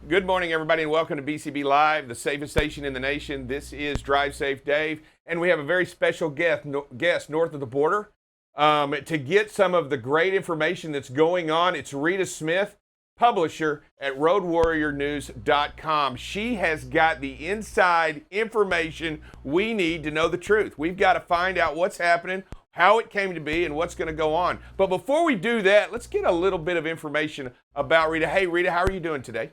Good morning, everybody, and welcome to BCB Live, the safest station in the nation. This is Drive Safe Dave, and we have a very special guest north of the border to get some of the great information that's going on. It's Rita Smith, publisher at RoadWarriorNews.com. She has got the inside information we need to know the truth. We've got to find out what's happening, how it came to be, and what's going to go on. But before we do that, let's get a little bit of information about Rita. Hey, Rita, how are you doing today?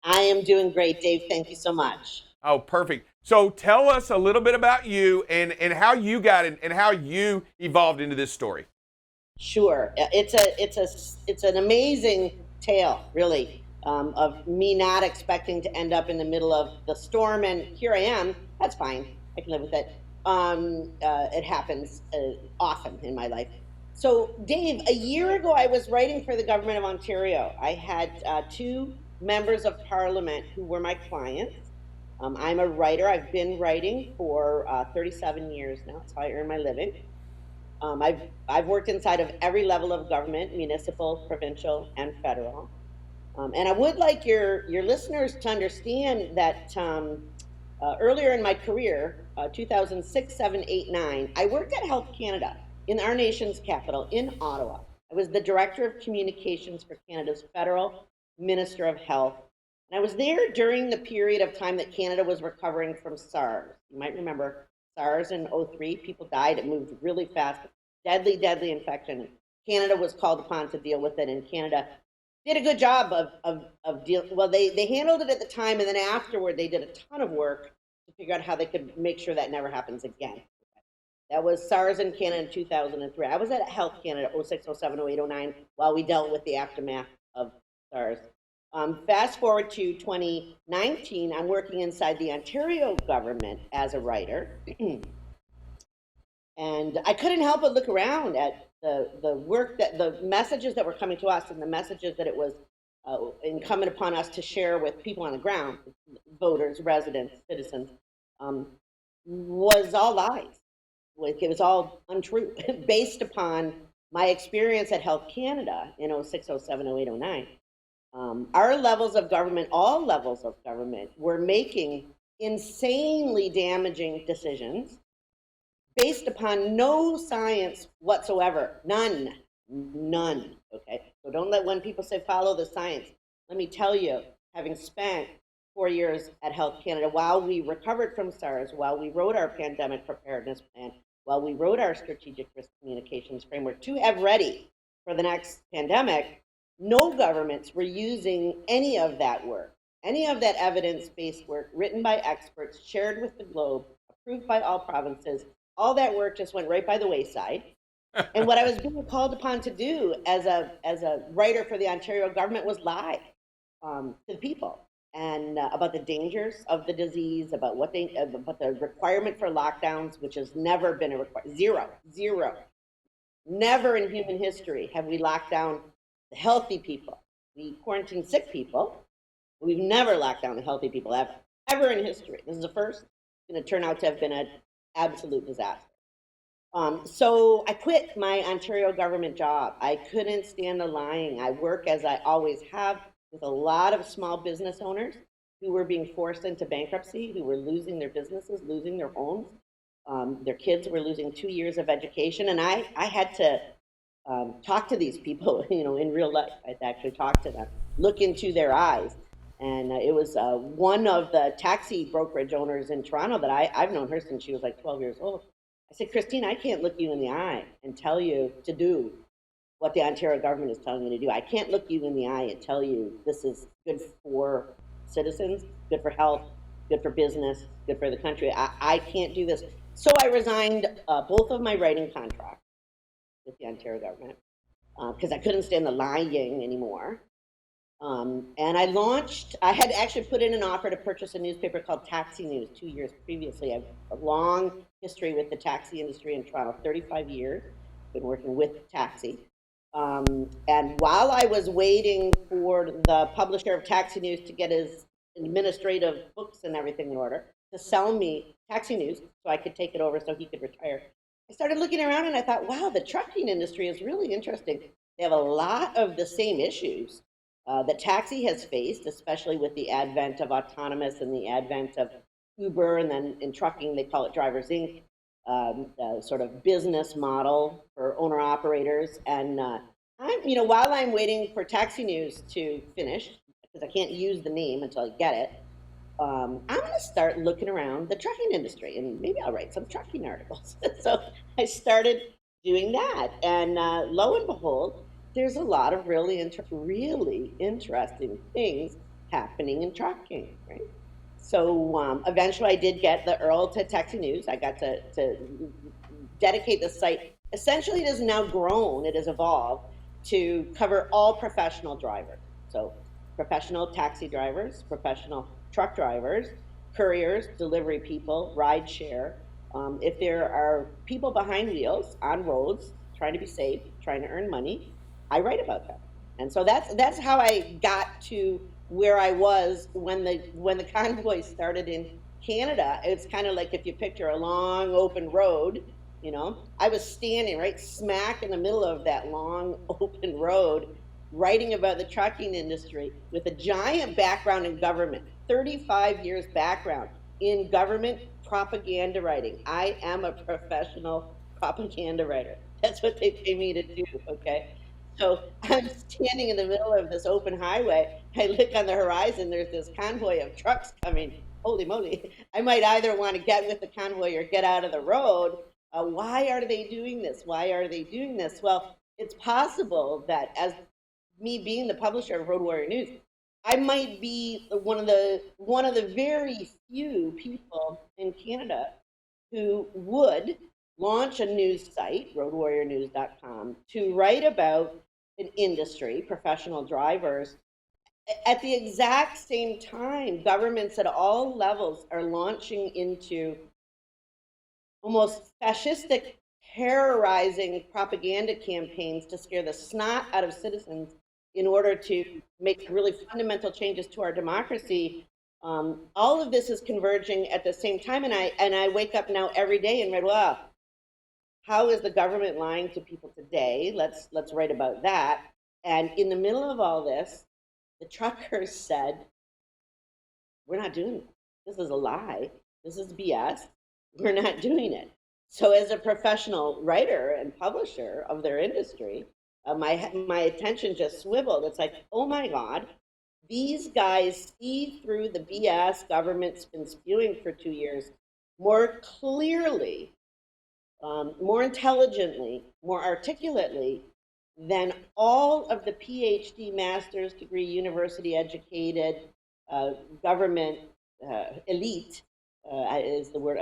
I am doing great, Dave. Thank you so much. Oh, perfect. So tell us a little bit about you and how you got it and how you evolved into this story. Sure. It's an amazing tale, really, of me not expecting to end up in the middle of the storm, and here I am. That's fine. I can live with it. It happens often in my life. So, Dave, a year ago, I was writing for the government of Ontario. I had two members of parliament who were my clients. I'm a writer. I've been writing for 37 years now. That's how I earn my living. I've worked inside of every level of government, municipal, provincial, and federal. And I would like your listeners to understand that earlier in my career, 2006, 7, 8, 9, I worked at Health Canada in our nation's capital, in Ottawa. I was the Director of Communications for Canada's Federal Minister of Health. And I was there during the period of time that Canada was recovering from SARS. You might remember SARS in 2003. People died. It moved really fast. Deadly infection. Canada was called upon to deal with it, and Canada did a good job of dealing. Well, they handled it at the time, and then afterward, they did a ton of work to figure out how they could make sure that never happens again. That was SARS in Canada in 2003. I was at Health Canada 06, 07, 08, 09 while we dealt with the aftermath of SARS. Fast forward to 2019, I'm working inside the Ontario government as a writer. And I couldn't help but look around at the work, that the messages that were coming to us and the messages that it was incumbent upon us to share with people on the ground, voters, residents, citizens, was all lies. It was all untrue, based upon my experience at Health Canada in 06, 07, 08, 09. Our levels of government, all levels of government, were making insanely damaging decisions based upon no science whatsoever. None. Okay? So don't let, when people say follow the science, let me tell you, having spent 4 years at Health Canada while we recovered from SARS, while we wrote our pandemic preparedness plan, while we wrote our strategic risk communications framework to have ready for the next pandemic, no governments were using any of that work, any of that evidence-based work written by experts, shared with the globe, approved by all provinces. All that work just went right by the wayside. And what I was being called upon to do as a writer for the Ontario government was lie to the people, and about the dangers of the disease, about about the requirement for lockdowns, which has never been a requirement. Zero. Never in human history have we locked down the healthy people. We quarantine sick people. We've never locked down the healthy people ever in history. This is the first. It's going to turn out to have been an absolute disaster. So I quit my Ontario government job. I couldn't stand the lying. I work, as I always have, with a lot of small business owners who were being forced into bankruptcy, who were losing their businesses, losing their homes. Their kids were losing 2 years of education, and I had to talk to these people, in real life. I had to actually talk to them, look into their eyes. And it was one of the taxi brokerage owners in Toronto that I've known her since she was like 12 years old. I said, Christine, I can't look you in the eye and tell you to do what the Ontario government is telling you to do. I can't look you in the eye and tell you this is good for citizens, good for health, good for business, good for the country. I can't do this. So I resigned both of my writing contracts with the Ontario government because I couldn't stand the lying anymore. And I had actually put in an offer to purchase a newspaper called Taxi News 2 years previously. I have a long history with the taxi industry in Toronto, 35 years, been working with taxi. And while I was waiting for the publisher of Taxi News to get his administrative books and everything in order to sell me Taxi News so I could take it over so he could retire, I started looking around and I thought, wow, the trucking industry is really interesting. They have a lot of the same issues that taxi has faced, especially with the advent of autonomous and the advent of Uber, and then in trucking, they call it Drivers Inc., sort of business model for owner operators. And while I'm waiting for Taxi News to finish, because I can't use the name until I get it, I'm going to start looking around the trucking industry, and maybe I'll write some trucking articles. So I started doing that, and lo and behold, there's a lot of really interesting things happening in trucking, right? So eventually, I did get the Earl to Taxi News. I got to dedicate the site. Essentially, it has now grown. It has evolved to cover all professional drivers. So professional taxi drivers, professional truck drivers, couriers, delivery people, ride share. If there are people behind wheels on roads trying to be safe, trying to earn money, I write about them. And so that's how I got to where I was when the convoy started in Canada. It's kind of like if you picture a long open road, I was standing right smack in the middle of that long open road, writing about the trucking industry with a giant background in government, 35 years background in government propaganda writing. I am a professional propaganda writer. That's what they pay me to do, okay? So I'm standing in the middle of this open highway. I look on the horizon, there's this convoy of trucks coming. Holy moly. I might either want to get with the convoy or get out of the road. Why are they doing this? Why are they doing this? Well, it's possible that as me being the publisher of Road Warrior News, I might be one of the very few people in Canada who would launch a news site, roadwarriornews.com, to write about an industry, professional drivers. At the exact same time, governments at all levels are launching into almost fascistic, terrorizing propaganda campaigns to scare the snot out of citizens in order to make really fundamental changes to our democracy. All of this is converging at the same time, and I wake up now every day and read, well, how is the government lying to people today? Let's write about that. And in the middle of all this, the truckers said, we're not doing it. This is a lie. This is BS. We're not doing it. So as a professional writer and publisher of their industry, my attention just swiveled. It's like, oh my God, these guys see through the BS government's been spewing for 2 years more clearly, more intelligently, more articulately than all of the PhD, master's degree, university educated, government elite is the word.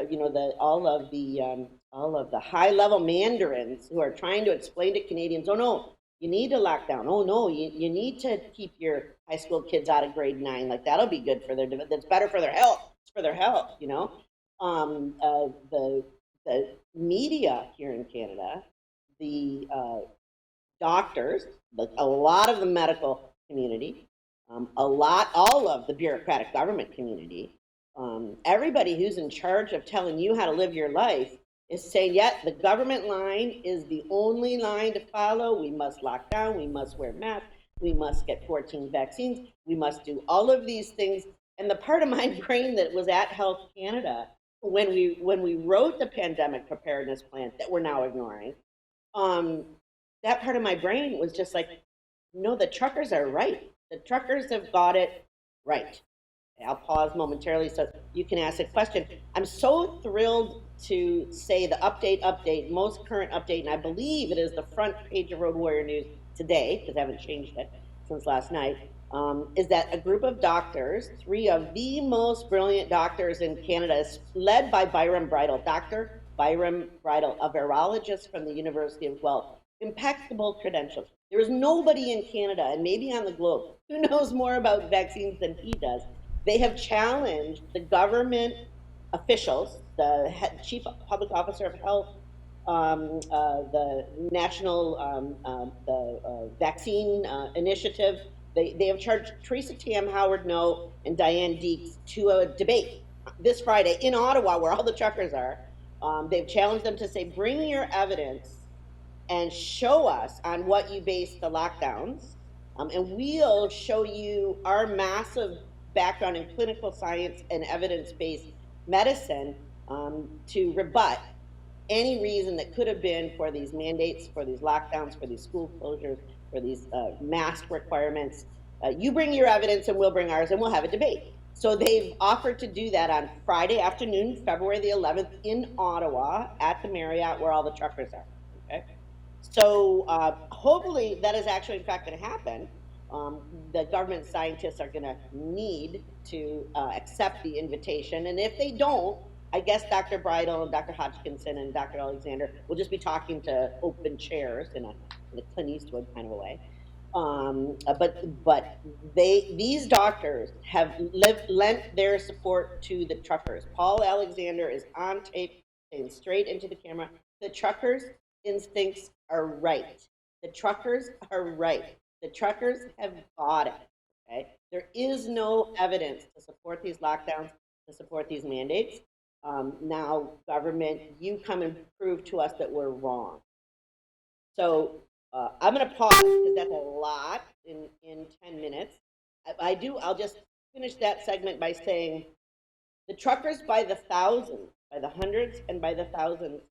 All of the high level mandarins who are trying to explain to Canadians, oh no, you need to lock down. Oh no, you need to keep your high school kids out of grade 9. Like that'll be good for that's better for their health. It's for their health, the media here in Canada, the doctors, a lot of the medical community, all of the bureaucratic government community, everybody who's in charge of telling you how to live your life is saying, yeah, the government line is the only line to follow. We must lock down. We must wear masks. We must get 14 vaccines. We must do all of these things. And the part of my brain that was at Health Canada when we wrote the pandemic preparedness plan that we're now ignoring, that part of my brain was just like, no, the truckers are right. The truckers have got it right. I'll pause momentarily so you can ask a question. I'm so thrilled to say the most current update, and I believe it is the front page of Road Warrior News today, because I haven't changed it since last night, is that a group of doctors, 3 of the most brilliant doctors in Canada, is led by Byram Bridle, Dr. Byram Bridle, a virologist from the University of Guelph. Impeccable credentials. There is nobody in Canada, and maybe on the globe, who knows more about vaccines than he does. They have challenged the government officials, the chief public officer of health, the national vaccine initiative. They have charged Teresa Tam, Howard No, and Diane Deeks to a debate this Friday in Ottawa, where all the truckers are. They've challenged them to say, bring your evidence and show us on what you base the lockdowns, And we'll show you our massive background in clinical science and evidence-based medicine to rebut any reason that could have been for these mandates, for these lockdowns, for these school closures, for these mask requirements. You bring your evidence and we'll bring ours and we'll have a debate. So they've offered to do that on Friday afternoon, February the 11th in Ottawa at the Marriott where all the truckers are. Okay. So hopefully that is actually in fact going to happen. The government scientists are going to need to accept the invitation. And if they don't, I guess Dr. Bridle and Dr. Hodgkinson and Dr. Alexander will just be talking to open chairs in a Clint Eastwood kind of a way. But these doctors have lent their support to the truckers. Paul Alexander is on tape saying straight into the camera, the truckers' instincts are right. The truckers are right. The truckers have got it. Okay, there is no evidence to support these lockdowns, to support these mandates. Now, government, you come and prove to us that we're wrong. So I'm going to pause because that's a lot in 10 minutes. I'll just finish that segment by saying the truckers by the thousands, by the hundreds, and by the thousands,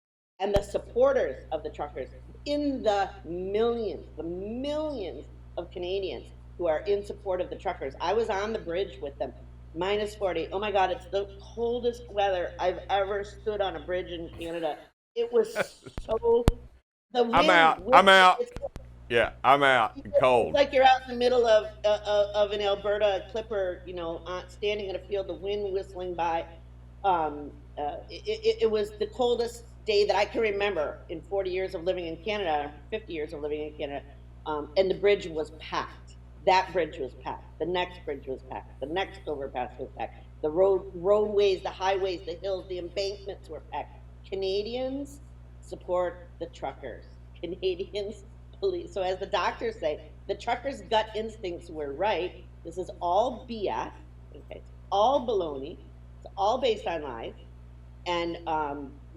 and the supporters of the truckers in the millions of Canadians who are in support of the truckers. I was on the bridge with them, minus 40. Oh my God, it's the coldest weather I've ever stood on a bridge in Canada. It was so, the I'm wind, out. I'm out. it's Yeah, I'm out. it's Cold. like you're out in the middle of an Alberta clipper, standing in a field, the wind whistling by. It was the coldest day that I can remember in 40 years of living in Canada, 50 years of living in Canada, and the bridge was packed. That bridge was packed. The next bridge was packed. The next overpass was packed. The roadways, the highways, the hills, the embankments were packed. Canadians support the truckers. Canadians police. So as the doctors say, the truckers' gut instincts were right. This is all BS. Okay, it's all baloney. It's all based on lies, and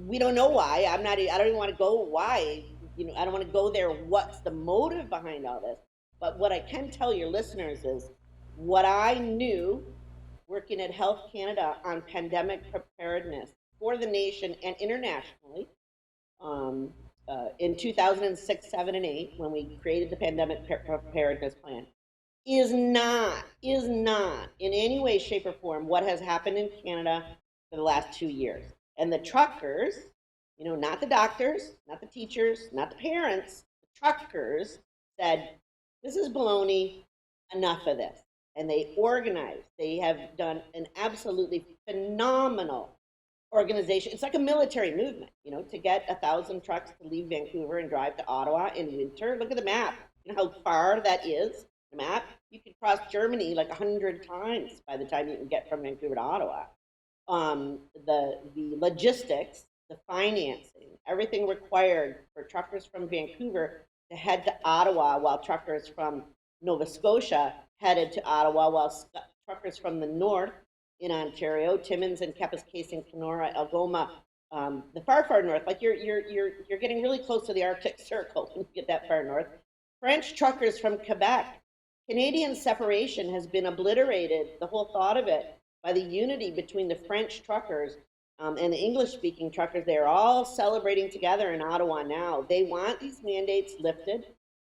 we don't know why. I don't even want to go why. I don't want to go there. What's the motive behind all this? But what I can tell your listeners is what I knew working at Health Canada on pandemic preparedness for the nation and internationally um, in 2006, 7, and 8, when we created the pandemic preparedness plan, is not in any way, shape, or form what has happened in Canada for the last 2 years. And the truckers, not the doctors, not the teachers, not the parents, the truckers said, this is baloney, enough of this. And they organized. They have done an absolutely phenomenal organization. It's like a military movement, to get 1,000 trucks to leave Vancouver and drive to Ottawa in winter. Look at the map. You know how far that is. The map. You could cross Germany like 100 times by the time you can get from Vancouver to Ottawa. The logistics, the financing, everything required for truckers from Vancouver to head to Ottawa, while truckers from Nova Scotia headed to Ottawa, while truckers from the north in Ontario, Timmins and Kapuskasing, Kenora, Algoma, the far north, like you're getting really close to the Arctic Circle when you get that far north. French truckers from Quebec. Canadian separation has been obliterated, the whole thought of it, by the unity between the French truckers and the English-speaking truckers. They're all celebrating together in Ottawa now. They want these mandates lifted.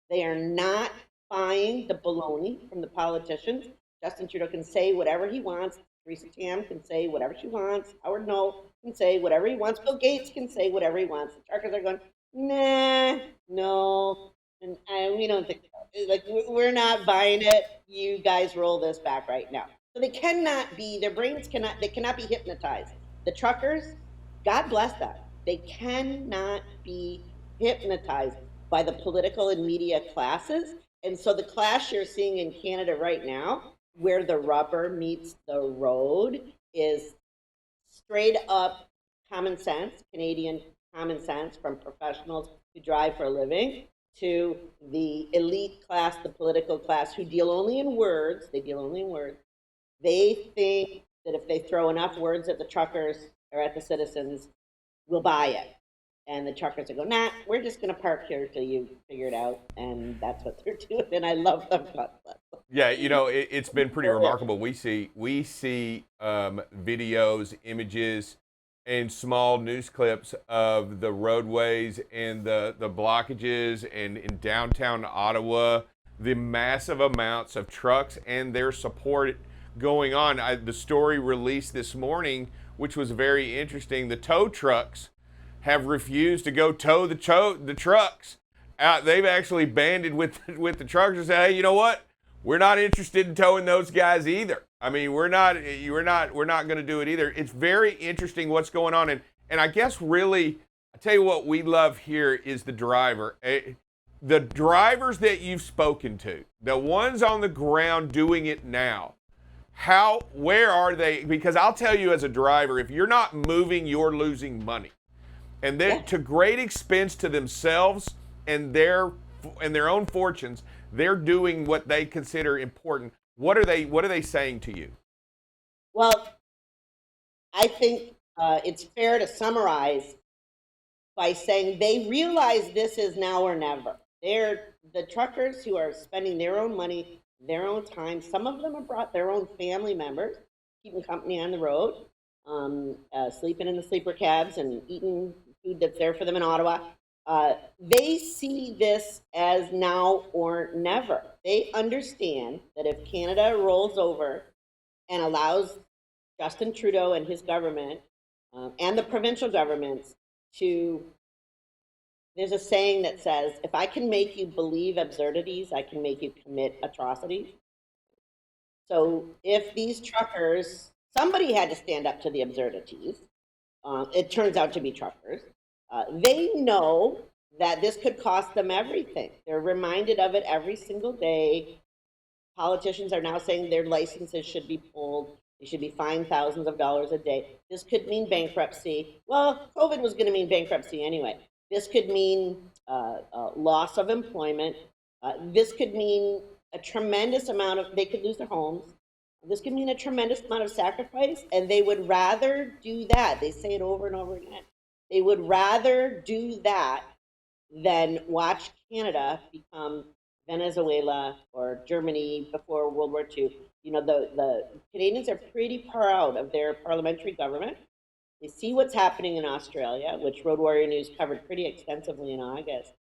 They are not buying the baloney from the politicians. Justin Trudeau can say whatever he wants. Theresa Tam can say whatever she wants. Howard Knoll can say whatever he wants. Bill Gates can say whatever he wants. The truckers are going, nah, no, and we don't think so. Like, we're not buying it. You guys roll this back right now. So they cannot be, their brains cannot be hypnotized. The truckers, God bless them, they cannot be hypnotized by the political and media classes. And so the clash you're seeing in Canada right now, where the rubber meets the road, is straight up common sense, Canadian common sense from professionals who drive for a living, to the elite class, the political class, who deal only in words. They deal only in words. They think that if they throw enough words at the truckers or at the citizens, we'll buy it. And the truckers are going, nah, we're just going to park here till you figure it out. And that's what they're doing. And I love them. God bless them. Yeah, it's been pretty remarkable. We see videos, images, and small news clips of the roadways and the blockages, and in downtown Ottawa, the massive amounts of trucks and their support going on. The story released this morning, which was very interesting. The tow trucks have refused to go tow the trucks out. They've actually banded with the truckers and said, hey, you know what? We're not interested in towing those guys either. I mean, we're not going to do it either. It's very interesting what's going on, and I guess really, I tell you what we love here is the driver. The drivers that you've spoken to, the ones on the ground doing it now. Where are they? Because I'll tell you, as a driver, if you're not moving, you're losing money. And then to great expense to themselves and their own fortunes, they're doing what they consider important. What are they saying to you? Well, I think it's fair to summarize by saying they realize this is now or never. They're the truckers who are spending their own money, their own time. Some of them have brought their own family members, keeping company on the road, sleeping in the sleeper cabs and eating food that's there for them in Ottawa. They see this as now or never. They understand that if Canada rolls over and allows Justin Trudeau and his government and the provincial governments to, there's a saying that says, if I can make you believe absurdities, I can make you commit atrocities. So if these truckers, somebody had to stand up to the absurdities. It turns out to be truckers. They know that this could cost them everything. They're reminded of it every single day. Politicians are now saying their licenses should be pulled. They should be fined thousands of dollars a day. This could mean bankruptcy. Well, COVID was going to mean bankruptcy anyway. This could mean loss of employment. This could mean a tremendous amount of, they could lose their homes. This could mean a tremendous amount of sacrifice, and they would rather do that. They say it over and over again. They would rather do that than watch Canada become Venezuela or Germany before World War II. You know, the Canadians are pretty proud of their parliamentary government. They see what's happening in Australia, which Road Warrior News covered pretty extensively in August.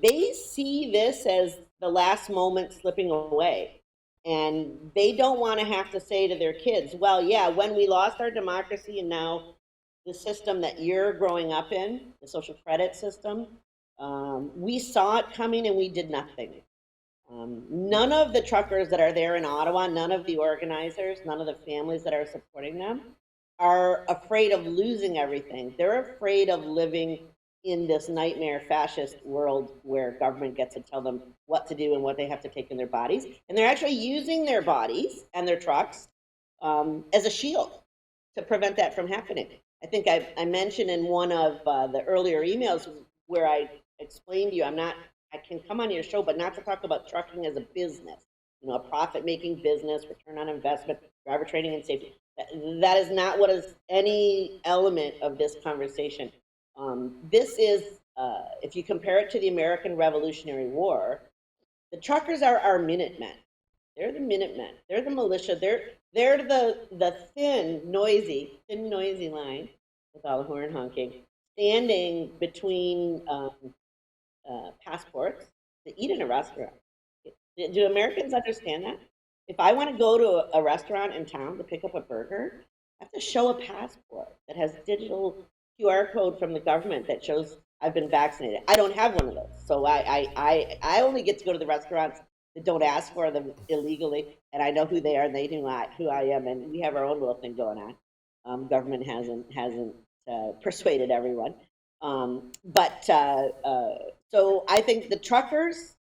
They see this as the last moment slipping away. And they don't want to have to say to their kids, well, yeah, when we lost our democracy and now the system that you're growing up in, the social credit system, we saw it coming and we did nothing. None of the truckers that are there in Ottawa, none of the organizers, none of the families that are supporting them are afraid of losing everything. They're afraid of living in this nightmare fascist world where government gets to tell them what to do and what they have to take in their bodies. And they're actually using their bodies and their trucks as a shield to prevent that from happening. I think I mentioned in one of the earlier emails where I explained to you, I can come on your show, but not to talk about trucking as a business, you know, a profit-making business, return on investment, driver training and safety. That is not what is any element of this conversation. This is, if you compare it to the American Revolutionary War, the truckers are our Minutemen. They're the Minutemen. They're the militia. They're the thin, noisy line with all the horn honking, standing between passports to eat in a restaurant. Do Americans understand that? If I want to go to a restaurant in town to pick up a burger, I have to show a passport that has digital QR code from the government that shows I've been vaccinated. I don't have one of those, so I only get to go to the restaurants that don't ask for them illegally, and I know who they are, and they know who I am, and we have our own little thing going on. Government hasn't persuaded everyone, but so I think the truckers,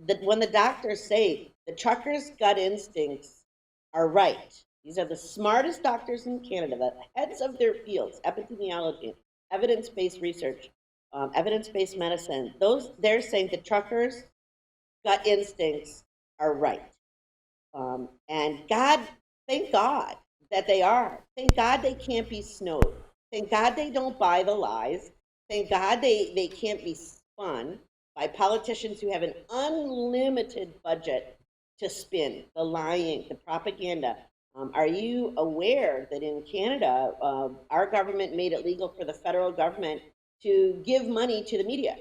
that when the doctors say the truckers' gut instincts are right, these are the smartest doctors in Canada, the heads of their fields, epidemiology, evidence-based research, evidence-based medicine. They're saying the truckers' gut instincts are right. And thank God that they are. Thank God they can't be snowed. Thank God they don't buy the lies. Thank God they can't be spun by politicians who have an unlimited budget to spin the lying, the propaganda. Are you aware that in Canada, our government made it legal for the federal government to give money to the media?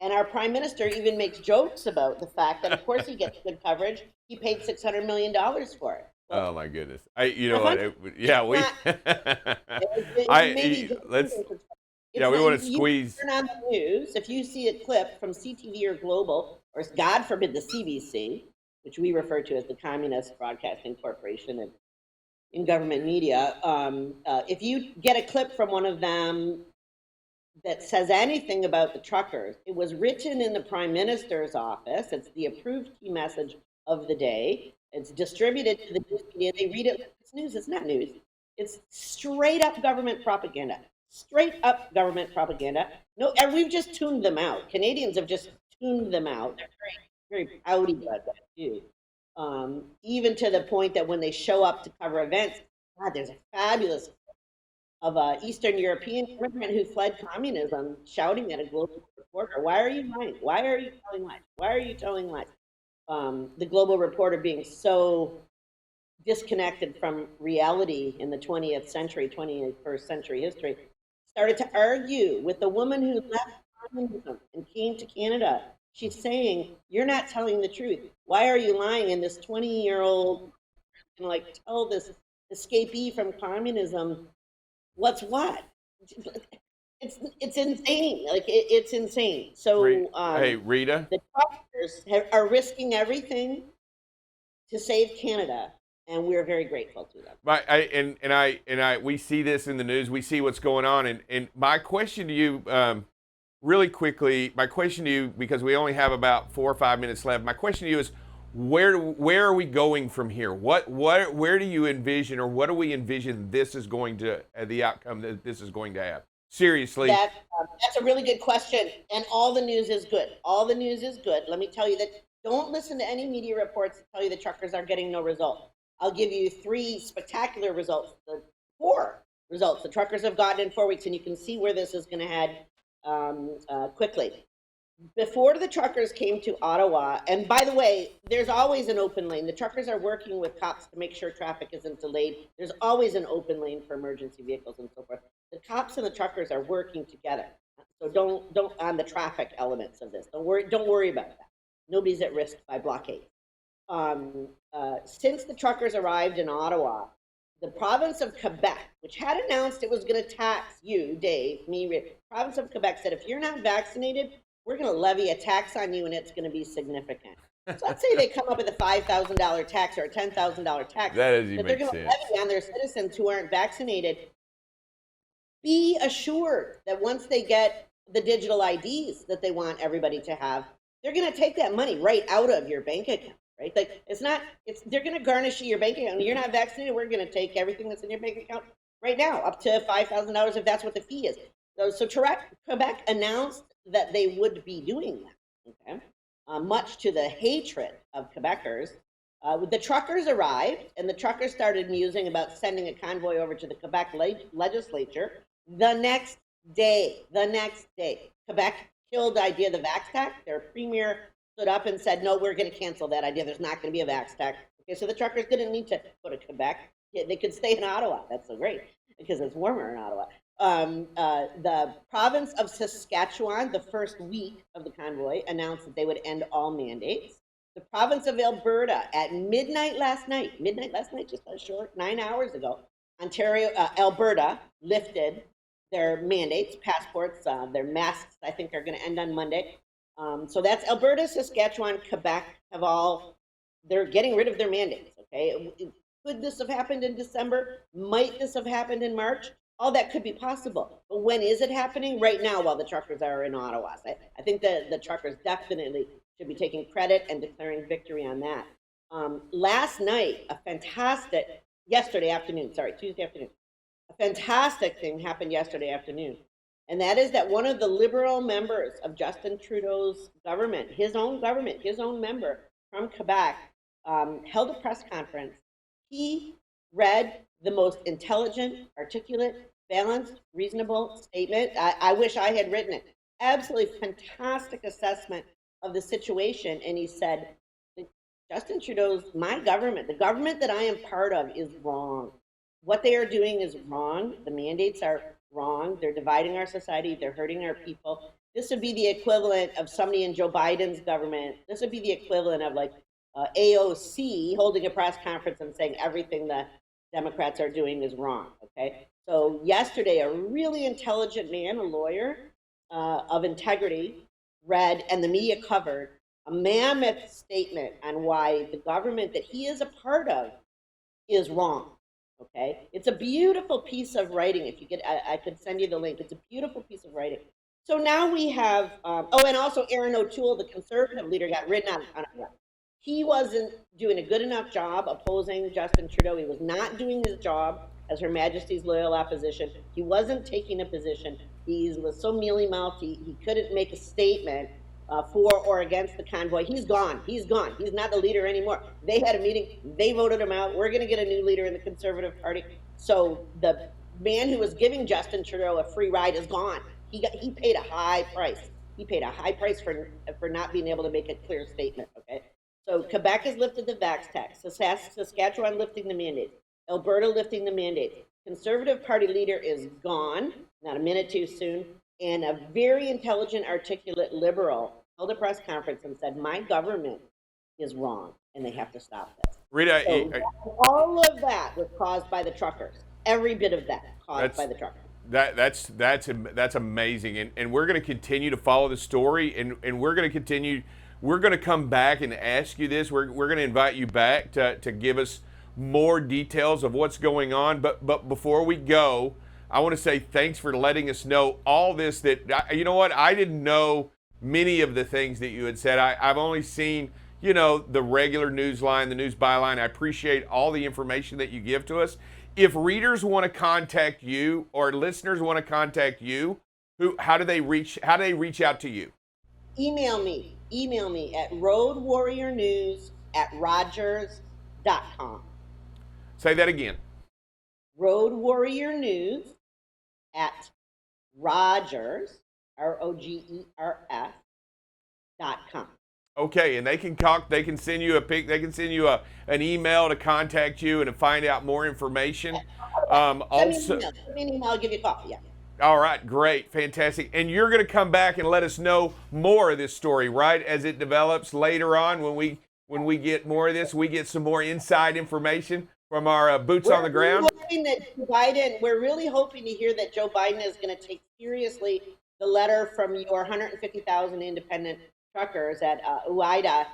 And our prime minister even makes jokes about the fact that, of course, he gets good coverage. He paid $600 million for it. Oh Well, my goodness. You know what? uh-huh. Yeah, It's we. not. It may be Let's. confusing. Yeah, It's we not. want to You squeeze. turn on the news. If you see a clip from CTV or Global, or God forbid the CBC, which we refer to as the Communist Broadcasting Corporation in government media, if you get a clip from one of them that says anything about the truckers, it was written in the prime minister's office. It's the approved key message of the day. It's distributed to the news media. They read it like it's news. It's not news. It's straight up government propaganda. Straight up government propaganda. No, and we've just tuned them out. Canadians have just tuned them out. They're very pouty about that too. Even to the point that when they show up to cover events, God, there's a fabulous of an Eastern European immigrant who fled communism shouting at a global reporter, "Why are you lying? Why are you telling lies? Why are you telling lies?" The global reporter being so disconnected from reality in the 20th century, 21st century history, started to argue with the woman who left communism and came to Canada. She's saying, "You're not telling the truth. Why are you lying?" And this 20-year-old can like tell this escapee from communism what's what. It's insane. Like it's insane. So Hey, Rita. the truckers are risking everything to save Canada, and we're very grateful to them. We see this in the news. We see what's going on, and my question to you, really quickly, my question to you, because we only have about 4 or 5 minutes left. My question to you is, where are we going from here? Where do you envision, or what do we envision this is going to the outcome that this is going to have? Seriously. That's a really good question, and all the news is good. All the news is good. Let me tell you that. Don't listen to any media reports that tell you the truckers are getting no result. I'll give you 3 spectacular results. The 4 results the truckers have gotten in 4 weeks, and you can see where this is going to head quickly. Before the truckers came to Ottawa, and by the way, there's always an open lane. The truckers are working with cops to make sure traffic isn't delayed. There's always an open lane for emergency vehicles and so forth. The cops and the truckers are working together. So don't on the traffic elements of this. Don't worry about that. Nobody's at risk by blockade. Since the truckers arrived in Ottawa, the province of Quebec, which had announced it was going to tax you, Dave, me, province of Quebec said, if you're not vaccinated, we're going to levy a tax on you, and it's going to be significant. So let's say they come up with a $5,000 tax or a $10,000 tax That doesn't that they're make going to sense. levy on their citizens who aren't vaccinated. Be assured that once they get the digital IDs that they want everybody to have, they're going to take that money right out of your bank account, right? Like they're going to garnish your bank account. You're not vaccinated, we're going to take everything that's in your bank account right now, up to $5,000 if that's what the fee is. So Quebec announced that they would be doing that, okay? Much to the hatred of Quebecers. The truckers arrived, and the truckers started musing about sending a convoy over to the Quebec legislature the next day. Quebec killed the idea of the vax tax. Their premier stood up and said, no, we're going to cancel that idea. There's not going to be a vax tax. Okay, so the truckers didn't need to go to Quebec. They could stay in Ottawa. That's so great because it's warmer in Ottawa. The province of Saskatchewan, the first week of the convoy, announced that they would end all mandates. The province of Alberta, at midnight last night, just a short 9 hours ago, Alberta lifted their mandates, passports, their masks, I think, are going to end on Monday. So that's Alberta, Saskatchewan, Quebec they're getting rid of their mandates, okay? Could this have happened in December? Might this have happened in March? All that could be possible. But when is it happening? Right now, while the truckers are in Ottawa. I think the truckers definitely should be taking credit and declaring victory on that. Last night, Tuesday afternoon, a fantastic thing happened yesterday afternoon. And that is that one of the Liberal members of Justin Trudeau's government, his own member from Quebec, held a press conference. He read the most intelligent, articulate, balanced, reasonable statement. I wish I had written it. Absolutely fantastic assessment of the situation. And he said, Justin Trudeau's, my government, the government that I am part of is wrong. What they are doing is wrong. The mandates are wrong. They're dividing our society. They're hurting our people. This would be the equivalent of somebody in Joe Biden's government. This would be the equivalent of like AOC holding a press conference and saying everything the Democrats are doing is wrong. Okay. So yesterday, a really intelligent man, a lawyer of integrity, read, and the media covered a mammoth statement on why the government that he is a part of is wrong. Okay, it's a beautiful piece of writing. If you get, I could send you the link. It's a beautiful piece of writing. So now we have, and also Aaron O'Toole, the conservative leader, got ridden on it. He wasn't doing a good enough job opposing Justin Trudeau. He was not doing his job as Her Majesty's loyal opposition. He wasn't taking a position. He was so mealy-mouthed, he couldn't make a statement for or against the convoy. He's gone. He's gone. He's not the leader anymore. They had a meeting. They voted him out. We're going to get a new leader in the Conservative Party. So the man who was giving Justin Trudeau a free ride is gone. He paid a high price. He paid a high price for not being able to make a clear statement. Okay. So Quebec has lifted the vax tax. Saskatchewan lifting the mandate. Alberta lifting the mandate. Conservative Party leader is gone. Not a minute too soon. And a very intelligent, articulate liberal held a press conference and said, my government is wrong, and they have to stop this. Rita, So all of that was caused by the truckers. Every bit of that caused by the truckers. That's amazing, and we're going to continue to follow the story, and we're going to continue. We're going to come back and ask you this. We're going to invite you back to give us more details of what's going on. But before we go, I want to say thanks for letting us know all this. That you know what, I didn't know many of the things that you had said. I've only seen the regular news line, the news byline. I appreciate all the information that you give to us. If readers want to contact you or listeners want to contact you, how do they reach out to you? Email me at roadwarriornews@rogers.com. Say that again. roadwarriornews@rogers, ROGERS.com. Okay, and they can send you an email to contact you and to find out more information. Also, send me an email, I'll give you a call. Yeah. All right, great, fantastic. And you're going to come back and let us know more of this story, right? As it develops later on, when we get more of this, we get some more inside information from our boots on the ground. We're really hoping to hear that Joe Biden is going to take seriously the letter from your 150,000 independent truckers at UIDA,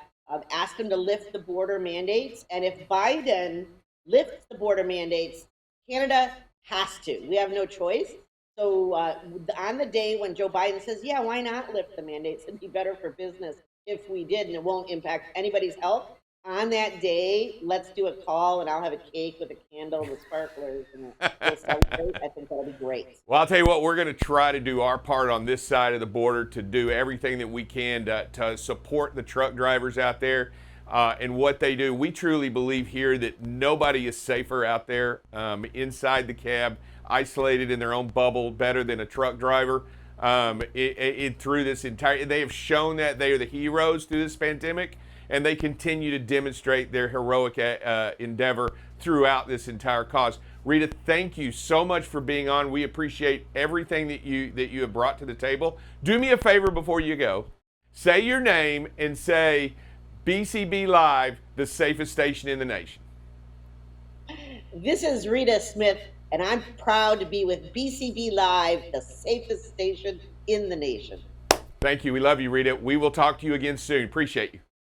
asked them to lift the border mandates. And if Biden lifts the border mandates, Canada has to. We have no choice. So on the day when Joe Biden says, yeah, why not lift the mandates? It'd be better for business if we did, and it won't impact anybody's health. On that day, let's do a call, and I'll have a cake with a candle with sparklers, and we'll celebrate. I think that'll be great. Well, I'll tell you what, we're going to try to do our part on this side of the border to do everything that we can to support the truck drivers out there and what they do. We truly believe here that nobody is safer out there inside the cab, isolated in their own bubble, better than a truck driver. Through this entire, they have shown that they are the heroes through this pandemic, and they continue to demonstrate their heroic endeavor throughout this entire cause. Rita, thank you so much for being on. We appreciate everything that you have brought to the table. Do me a favor before you go. Say your name and say BCB Live, the safest station in the nation. This is Rita Smith, and I'm proud to be with BCB Live, the safest station in the nation. Thank you. We love you, Rita. We will talk to you again soon. Appreciate you.